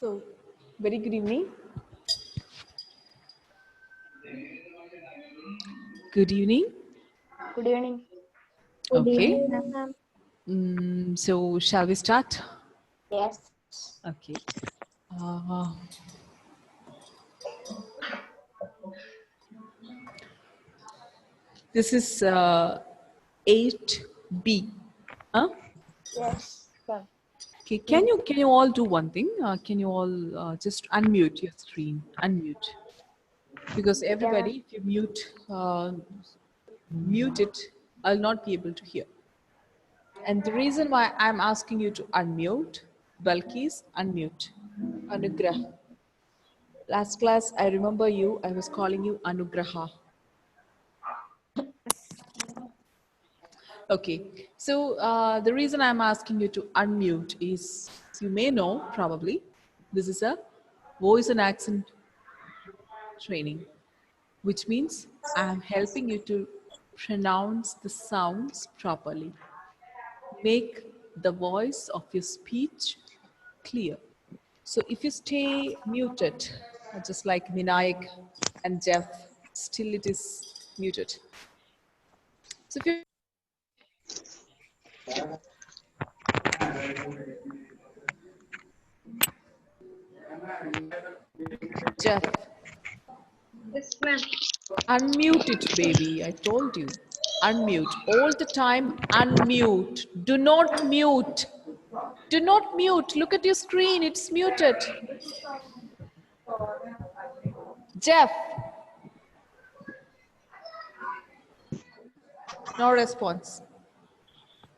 So, very good evening. Good evening. Good evening. Okay. Ma'am. So, shall we start? Yes. Okay. Uh, this is 8B. Huh? Yes. Sir. Okay. Can you all do one thing? Can you all just unmute your screen? Unmute, because Yeah. everybody, if you mute it, I'll not be able to hear. And the reason why I'm asking you to unmute, Balkis, unmute. Anugrah. Last class, I remember you, I was calling you Anugraha. Okay, so the reason I'm asking you to unmute is, you may know probably, this is a voice and accent training, which means I'm helping you to pronounce the sounds properly. Make the voice of your speech clear. So if you stay muted, just like Vinayak and Jeff, still it is muted. So if you Jeff, Yes, ma'am. unmute it, baby. I told you. Unmute. All the time, unmute. Do not mute. Do not mute. Look at your screen. It's muted. Jeff. No response.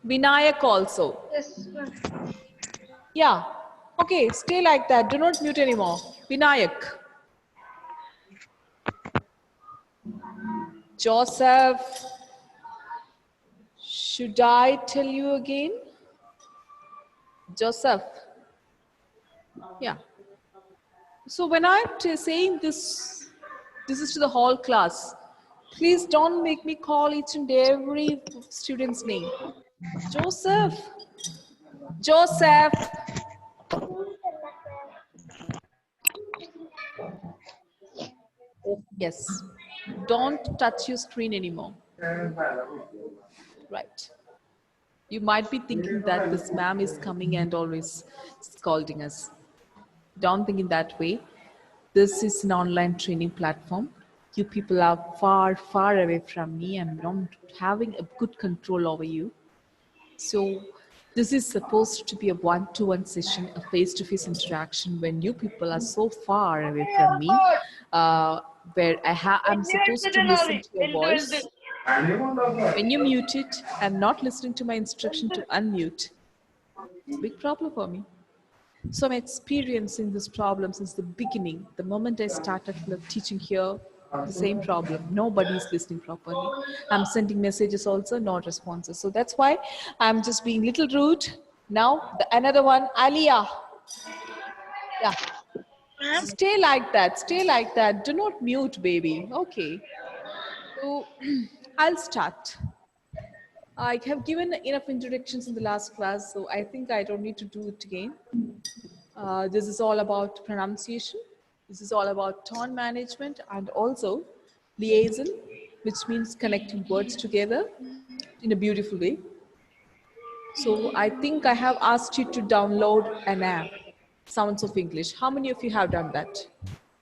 Vinayak also. Yes, ma'am. Yeah. Okay, stay like that. Do not mute anymore. Vinayak. Joseph. Should I tell you again? Joseph. Yeah. So when I'm saying this is to the whole class. Please don't make me call each and every student's name. Joseph. Joseph. Yes. Don't touch your screen anymore. Right. You might be thinking that this ma'am is coming and always scolding us. Don't think in that way. This is an online training platform. You people are far, far away from me. I'm not having a good control over you. So this is supposed to be a one-to-one session, a face-to-face interaction when you people are so far away from me, where I'm supposed to listen to your voice. When you mute it and not listening to my instruction to unmute, it's a big problem for me. So I'm experiencing this problem since the beginning. The moment I started teaching here, the same problem. Nobody is listening properly. I'm sending messages also, no responses. So that's why I'm just being little rude. Now, another one, Aliyah. Yeah. Stay like that. Stay like that. Do not mute, baby. Okay. So I'll start. I have given enough introductions in the last class, so I think I don't need to do it again. This is all about pronunciation. This is all about tone management and also liaison, which means connecting words together in a beautiful way. So I think I have asked you to download an app, Sounds of English. How many of you have done that?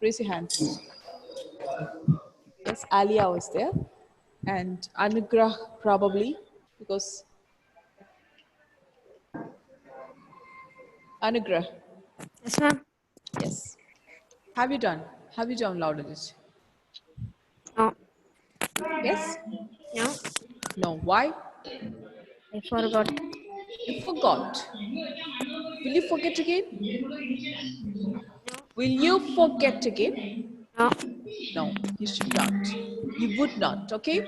Raise your hands. Yes, Alia was there. And Anugrah probably, because Anugrah, Yes, ma'am. yes. Have you done? Have you downloaded it? No. Yes? No. No. Why? I forgot. You forgot. Will you forget again? Will you forget again? No. No, you should not. You would not, okay?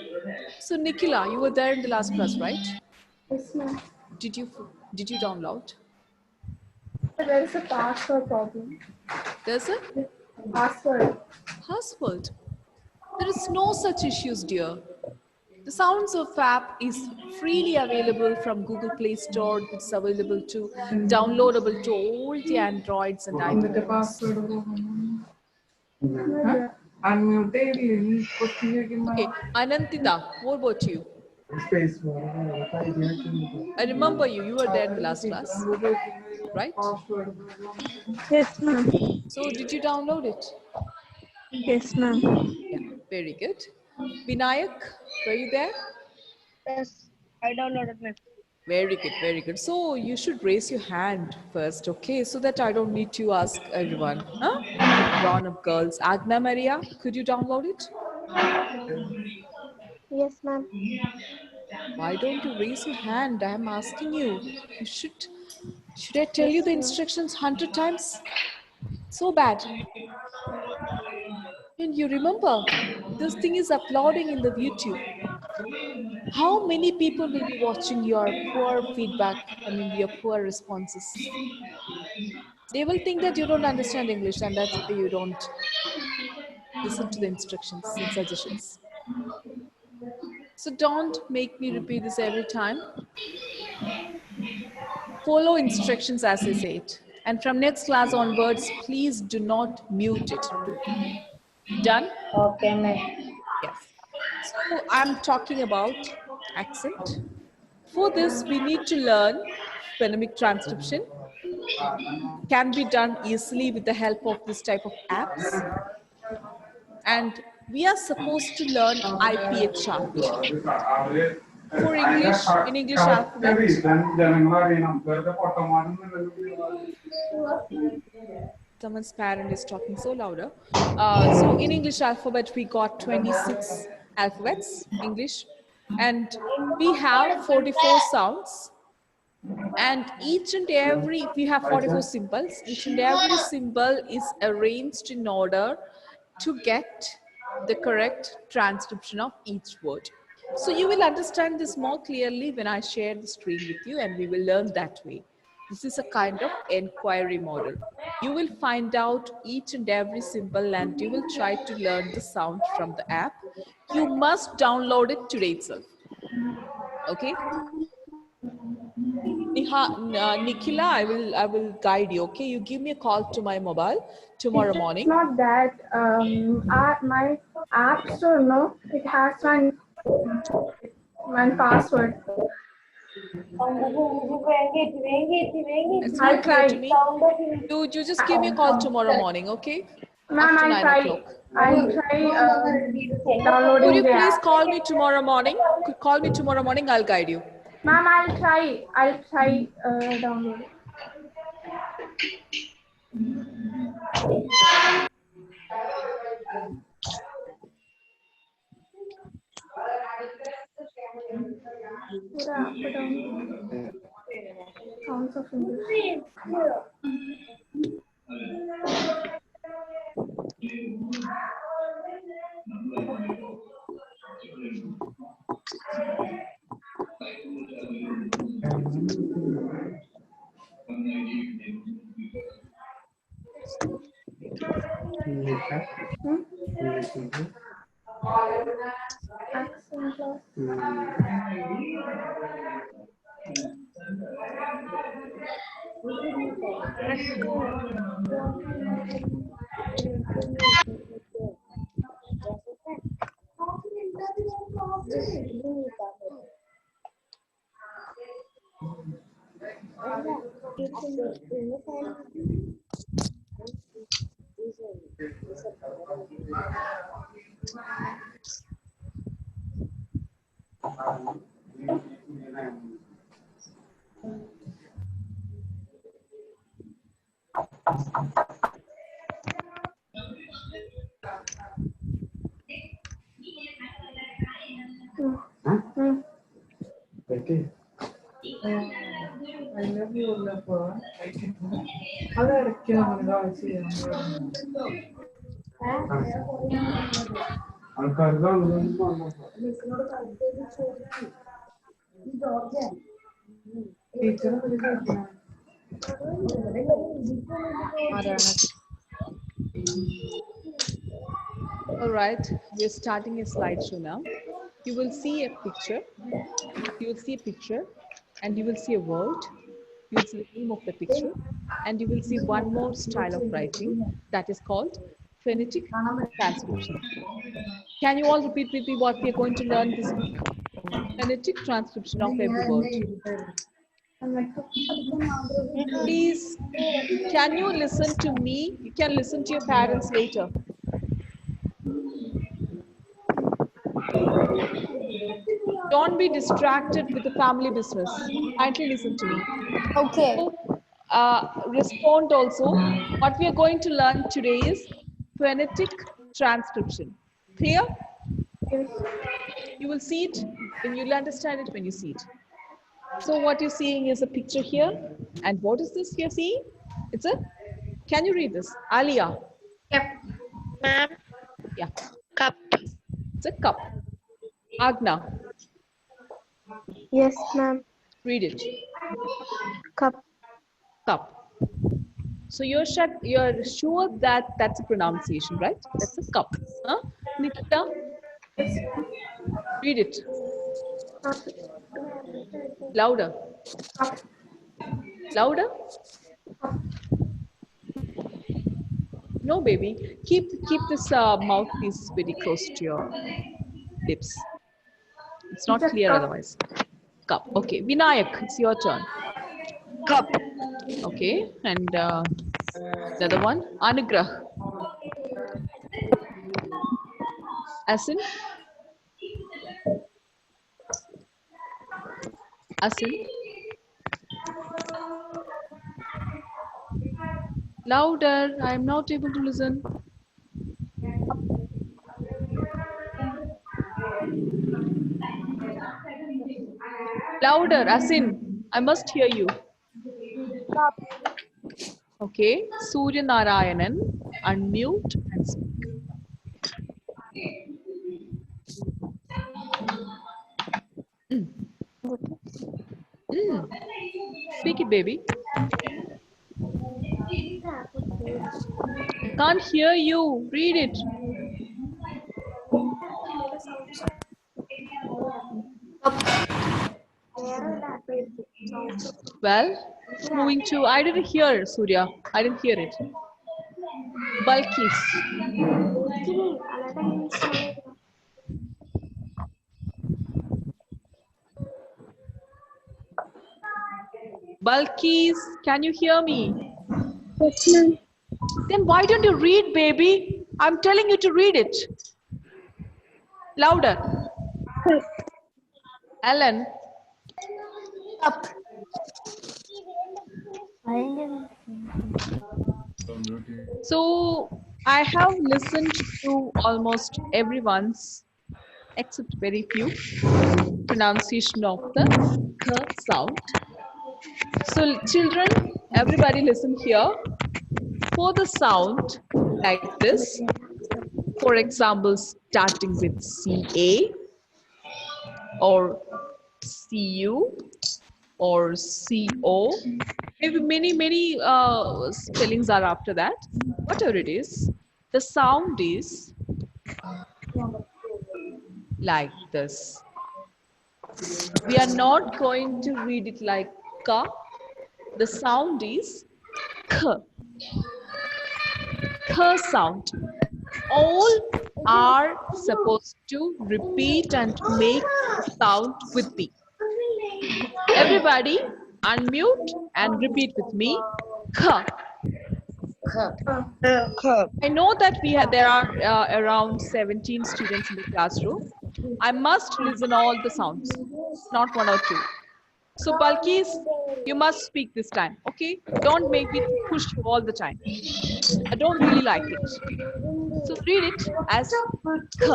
So Nikhila, you were there in the last class, right? Yes, ma'am. Did you did you download? There is a password problem. There's a Password. password. There is no such issues, dear. The Sounds of app is freely available from Google Play Store. It's available to downloadable to all the Androids and iPhones. Okay, Anantita, what about you? I remember you. You were there in the last class, right? Yes, ma'am. So did you download it? Yes, ma'am. Yeah, very good. Vinayak, were you there? Yes, I downloaded my. Very good, very good. So you should raise your hand first, okay? So that I don't need to ask everyone. Huh? Grown-up girls. Agna Maria, could you download it? Yes, ma'am. Why don't you raise your hand? I'm asking you. You should. Should I tell you Yes, the ma'am. instructions 100 times? So bad. And you remember, this thing is uploading in the YouTube. How many people will be watching your poor feedback? I mean, your poor responses. They will think that you don't understand English and that's why you don't listen to the instructions and suggestions. So don't make me repeat this every time. Follow instructions as I say it. And from next class onwards, please do not mute it. Done? Okay, ma'am. Yes. So I'm talking about accent. For this, we need to learn phonemic transcription. Can be done easily with the help of this type of apps. And we are supposed to learn IPA chart. For English, in English alphabet, someone's parent is talking so louder. So in English alphabet, we got 26 alphabets, English, and we have 44 sounds. And each and every, we have 44 symbols, each and every symbol is arranged in order to get the correct transcription of each word. So you will understand this more clearly when I share the screen with you and we will learn that way. This is a kind of inquiry model. You will find out each and every symbol and you will try to learn the sound from the app. You must download it today itself. Okay? Nikhila, I will guide you. Okay, you give me a call to my mobile tomorrow Teacher, it's morning. not that. My app store, no, it has one password. It's I'll not clear to try. me. You just give me a call tomorrow morning, okay? Ma'am, After I'll 9 try. o'clock. I'll try Could downloading you the please app. call me tomorrow morning? Could call me tomorrow morning. I'll guide you. Ma'am, I'll try. I'll try downloading. Put app download. Sounds of English. Hmm? Accent class. Hmm. All right, we're starting a slideshow now. You will see a picture. You will see a picture, and you will see a word. You will see the name of the picture, and you will see one more style of writing that is called phonetic transcription. Can you all repeat with me what we are going to learn this week? Phonetic transcription of every word. Please, can you listen to me? You can listen to your parents later. Don't be distracted with the family business. Kindly listen to me. Okay. Respond also. What we are going to learn today is phonetic transcription. Clear? You will see it when you'll understand it when you see it. So what you're seeing is a picture here. And what is this you're seeing? It's a, can you read this? Alia. Yep. Ma'am, Yeah, cup. it's a cup. Agna, Yes, ma'am. read it. Cup. Cup. So you're sure that that's a pronunciation, right? That's a cup. Huh? Nikita, read it. Louder. Louder. No, baby. Keep this mouthpiece very close to your lips. It's not clear otherwise. Cup. Okay. Vinayak, it's your turn. Cup. Okay. And the other one, Anugrah. Asin. Asin. Louder. I am not able to listen. Louder, Asin. I must hear you. Cup. Okay. Surya Narayanan. Unmute and speak. Speak it, baby. I can't hear you. Read it. Well, moving to, I didn't hear Surya. I didn't hear it. Balkis. Balkis, can you hear me? Yes, ma'am. Then why don't you read, baby? I'm telling you to read it. Louder. Cup. Alan. Cup. So I have listened to almost everyone's, except very few, pronunciation of the k sound. So children, everybody listen here. For the sound like this, for example, starting with CA or CU or CO, maybe many spellings are after that. Whatever it is, the sound is like this. We are not going to read it like ka. The sound is k. K sound. All are supposed to repeat and make the sound with me. Everybody unmute and repeat with me. K. Cup. I know that there are around 17 students in the classroom. I must listen all the sounds, not one or two. So Balkis, you must speak this time, okay? Don't make me push you all the time. I don't really like it. So read it as k.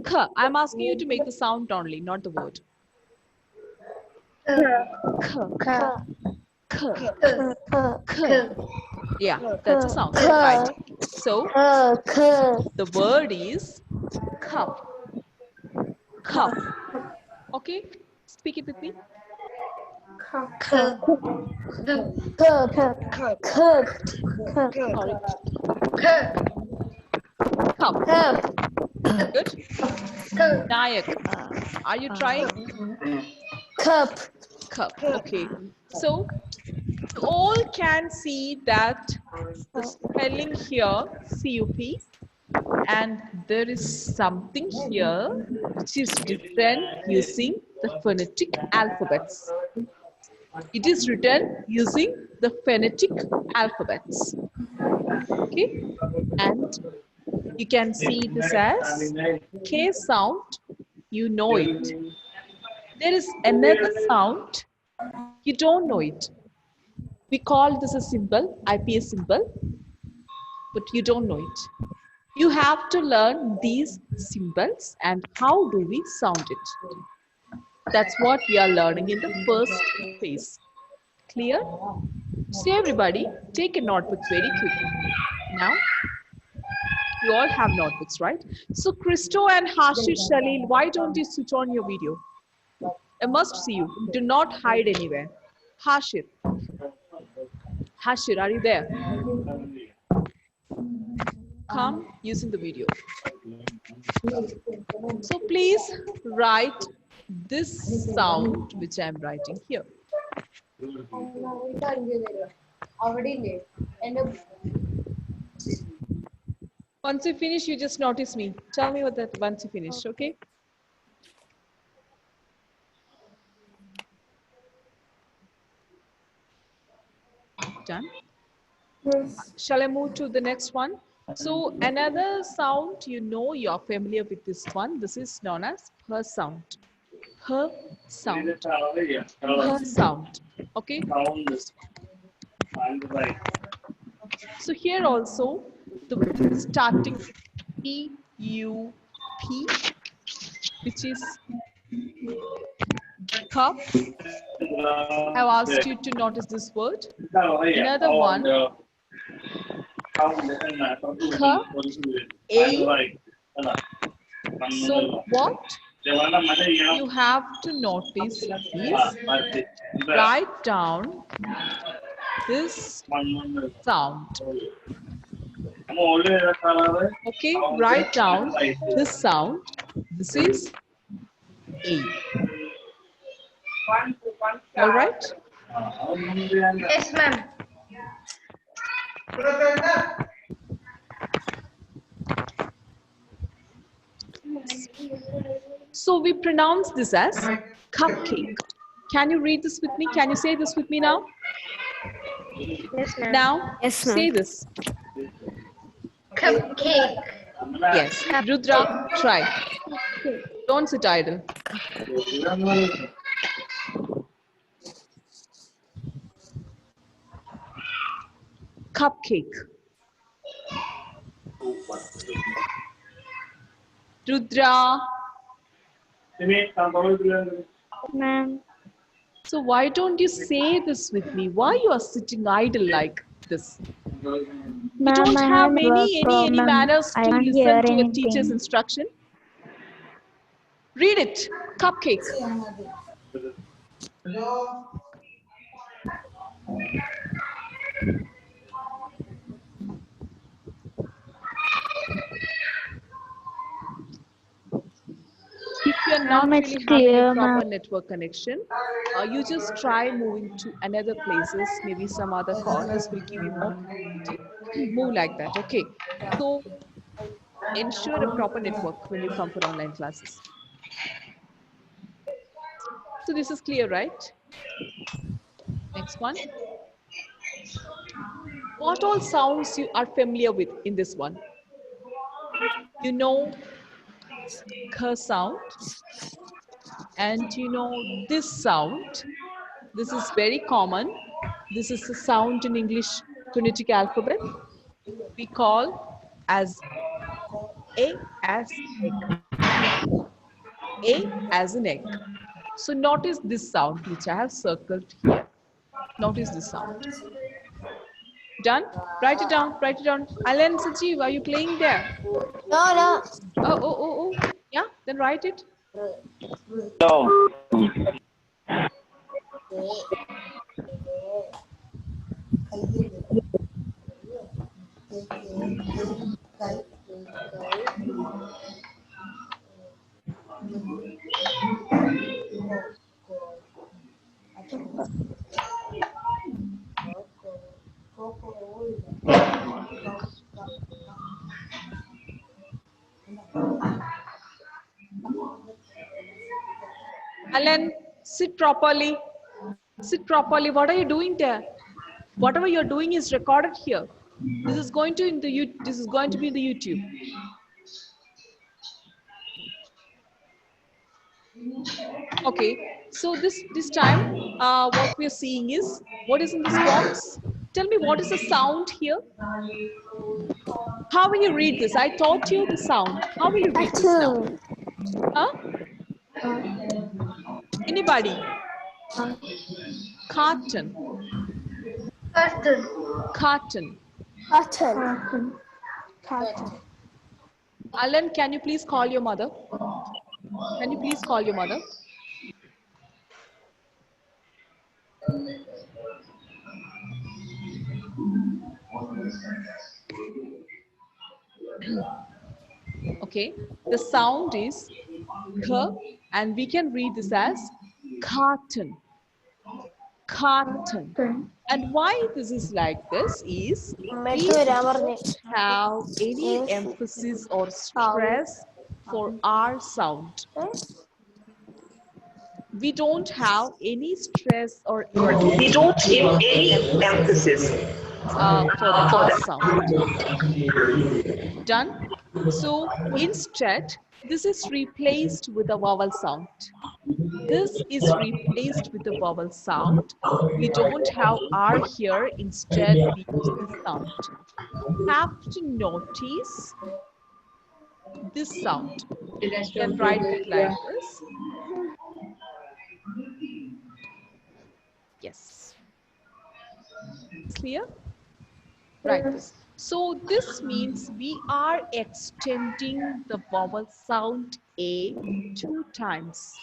K. I'm asking you to make the sound only, not the word. K. K. K. Yeah, that's a sound. Right. So the word is cup. Cup. Okay? Speak it with me. Cup. Sorry. Cup. Good. Nayak. Are you trying? Cup. Cup. Okay. So you all can see that the spelling here, CUP, and there is something here which is different using the phonetic alphabets. It is written using the phonetic alphabets. Okay, and you can see this as K sound, you know it. There is another sound, you don't know it. We call this a symbol, IPS symbol, but you don't know it. You have to learn these symbols and how do we sound it. That's what we are learning in the first phase. Clear? So everybody, take a notebook very quickly. Now, you all have notebooks, right? So Christo and Hashir Shalil, why don't you switch on your video? I must see you. Do not hide anywhere. Hashir. Hashir, are you there? Come using the video. So please write this sound which I am writing here. Once you finish, you just notice me. Tell me what that once you finish, okay? Done. Yes. Shall I move to the next one? So another sound, you know, you're familiar with this one. This is known as per sound. Per sound. Per sound. Okay? So here also, the word is starting with P-U-P, which is cup. I've asked you to notice this word. Another one, ka, a. So what you have to notice is write down this sound. Okay, write down this sound. This is A. All right? Yes, ma'am. So we pronounce this as cupcake. Can you read this with me? Can you say this with me now? Yes, ma'am. Now, Yes, ma'am. say this. Cupcake. Yes. Rudra, try. Don't sit idle. Cupcake. Rudra. Ma'am. So why don't you say this with me? Why you are sitting idle like this? You Ma'am, don't I have have work any problem. manners I to can't listen hear to a anything. teacher's instruction. Read it. Cupcake. If you're not Ma'am, it's really having a clear, proper ma'am. network connection, you just try moving to another places. Maybe some other corners will give you more connectivity. Move like that. Okay. So ensure a proper network when you come for online classes. So this is clear, right? Next one. What all sounds you are familiar with in this one? You know k sound, and you know this sound. This is very common. This is a sound in English phonetic alphabet. We call as A as egg. A as an egg. So notice this sound which I have circled here. Notice this sound. Done? Write it down. Write it down. Alan Sajeev, are you playing there? No. Oh. Yeah, then write it. Alan, sit properly. Sit properly. What are you doing there? Whatever you're doing is recorded here. This is going to this is going to be in the YouTube. Okay. So this time, what we are seeing is what is in this box. Tell me what is the sound here. How will you read this? I taught you the sound. How will you read this now? Cartoon. Huh? Anybody? Carton. Curtain. Carton. Cartoon. Cartoon. Alan, can you please call your mother? Can you please call your mother? Okay. The sound is k, and we can read this as carton. Carton. And why this is like this is we don't have any emphasis or stress for R sound. We don't have any stress or We don't give any emphasis for the for R the sound. Done? So instead, this is replaced with a vowel sound. This is replaced with a vowel sound. We don't have R here. Instead, we use this sound. Have to notice this sound. You can write it like this. Yes. Clear? Write this. So this means we are extending the vowel sound A 2 times.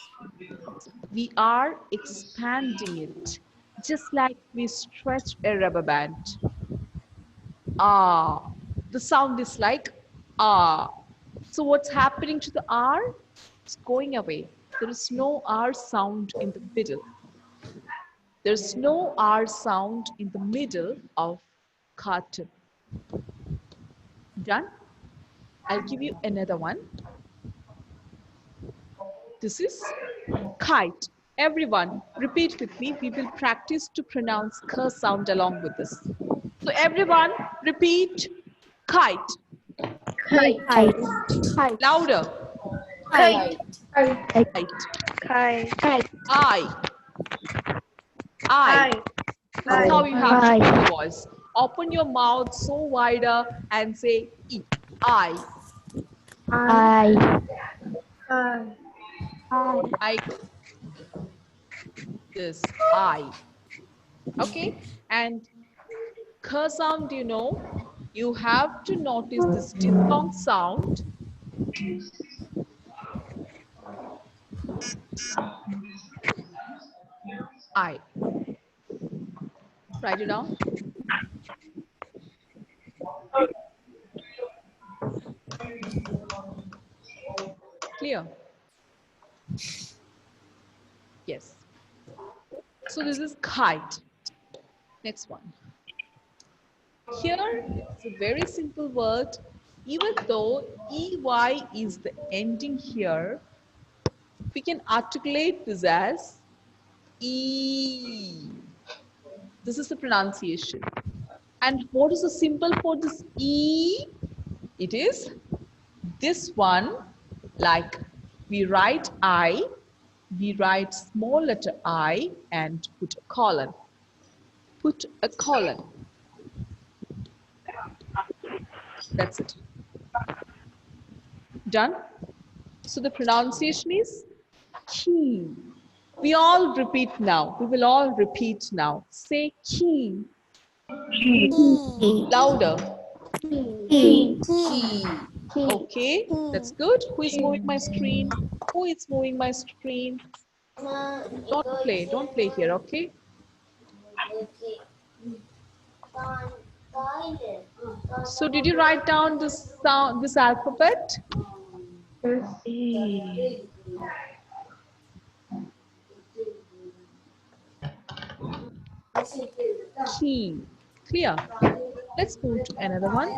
We are expanding it, just like we stretch a rubber band. Ah, the sound is like ah. So what's happening to the R? It's going away. There is no R sound in the middle. There's no R sound in the middle of carton. Done? I'll give you another one. This is kite. Everyone, repeat with me. We will practice to pronounce k sound along with this. So everyone, repeat kite. Kite. Kite. Louder. Kite. Kite. Kite. Kite. I. That's how you have to I. use the voice. Open your mouth so wider and say E. I. I. I. This. I. Okay. And k sound, you know, you have to notice this diphthong sound. I. Write it down. Clear? Yes. So this is kite. Next one. Here, it's a very simple word. Even though EY is the ending here, we can articulate this as E. This is the pronunciation. And what is the symbol for this E? It is this one, like we write I, we write small letter I and put a colon. Put a colon. That's it. Done? So the pronunciation is key. We all repeat now. We will all repeat now. Say key. Louder. Key. Okay, that's good. Who is moving my screen? Who is moving my screen? Don't play here, okay? So did you write down this sound, this alphabet? Key. Clear? Let's move to another one.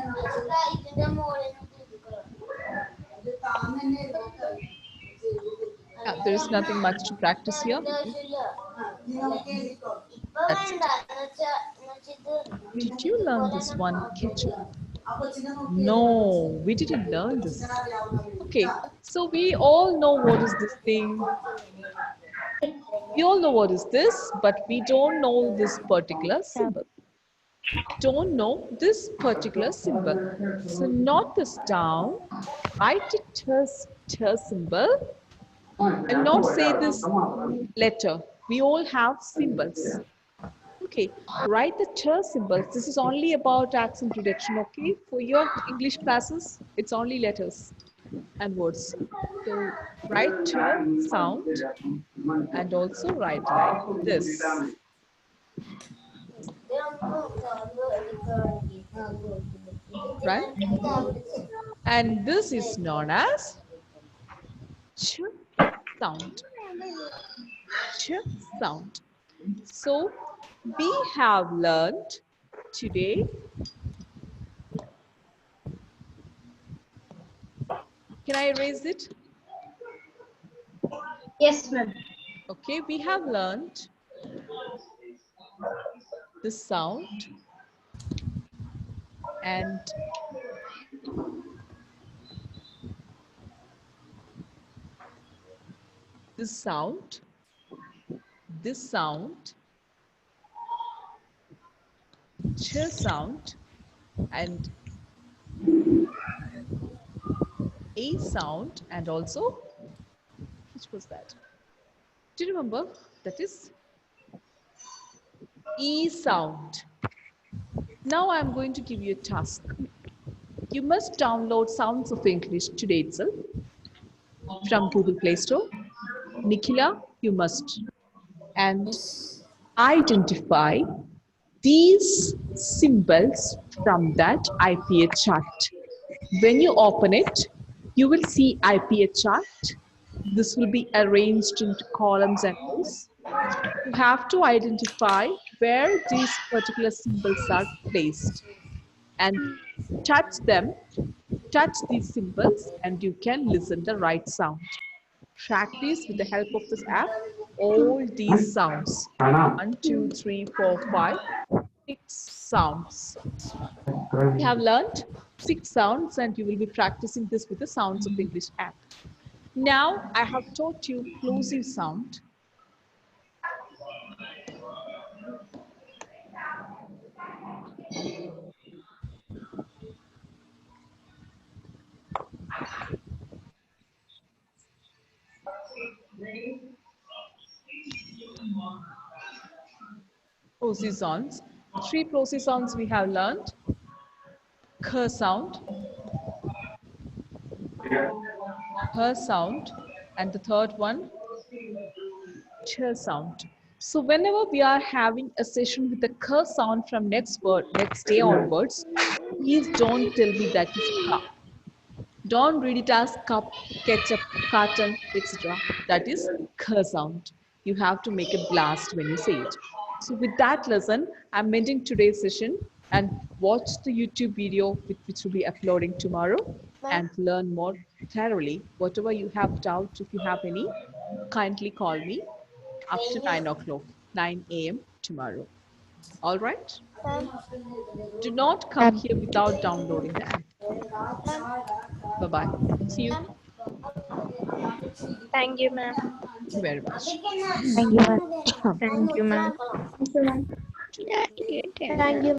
Yeah, there is nothing much to practice here. That's it. Did you learn this one, ketchup? No, we didn't learn this. Okay, so we all know what is this thing. We all know what is this, but we don't know this particular symbol. Don't know this particular symbol. So note this down. Write a ter symbol and not say this letter. We all have symbols. Okay, write the ter symbols. This is only about accent reduction, okay? For your English classes, it's only letters and words. So write ter sound and also write like this, right? And this is known as ch sound. Ch sound. So we have learned today. Can I erase it? Yes, ma'am. Okay, we have learned the sound and this sound, ch sound, and a sound, and also, which was that? Do you remember? That is e sound. Now I'm going to give you a task. You must download Sounds of English today itself from Google Play Store. Nikhila, you must. And identify these symbols from that IPA chart. When you open it, you will see IPA chart. This will be arranged into columns and rows. You have to identify where these particular symbols are placed and touch them, touch these symbols, and you can listen the right sound. Practice with the help of this app all these sounds. 1, 2, 3, 4, 5, 6 sounds. You have learned 6 sounds and you will be practicing this with the Sounds of English app. Now I have taught you plosive sound. Plosive sounds. 3 plosive sounds we have learned. K sound, her sound, and the third one, ch sound. So whenever we are having a session with the k sound from next day onwards, please don't tell me that is ka. Don't read it as cup, ketchup, carton, etc. That is k sound. You have to make a blast when you say it. So with that lesson, I'm ending today's session and watch the YouTube video which will be uploading tomorrow and learn more thoroughly. Whatever you have doubt, if you have any, kindly call me after 9 o'clock, 9 a.m. tomorrow. All right? Do not come here without downloading the app. Bye-bye. See you. Thank you, ma'am. Thank you very much. Thank you, ma'am. Thank you, ma'am. Thank you, ma'am. Thank you.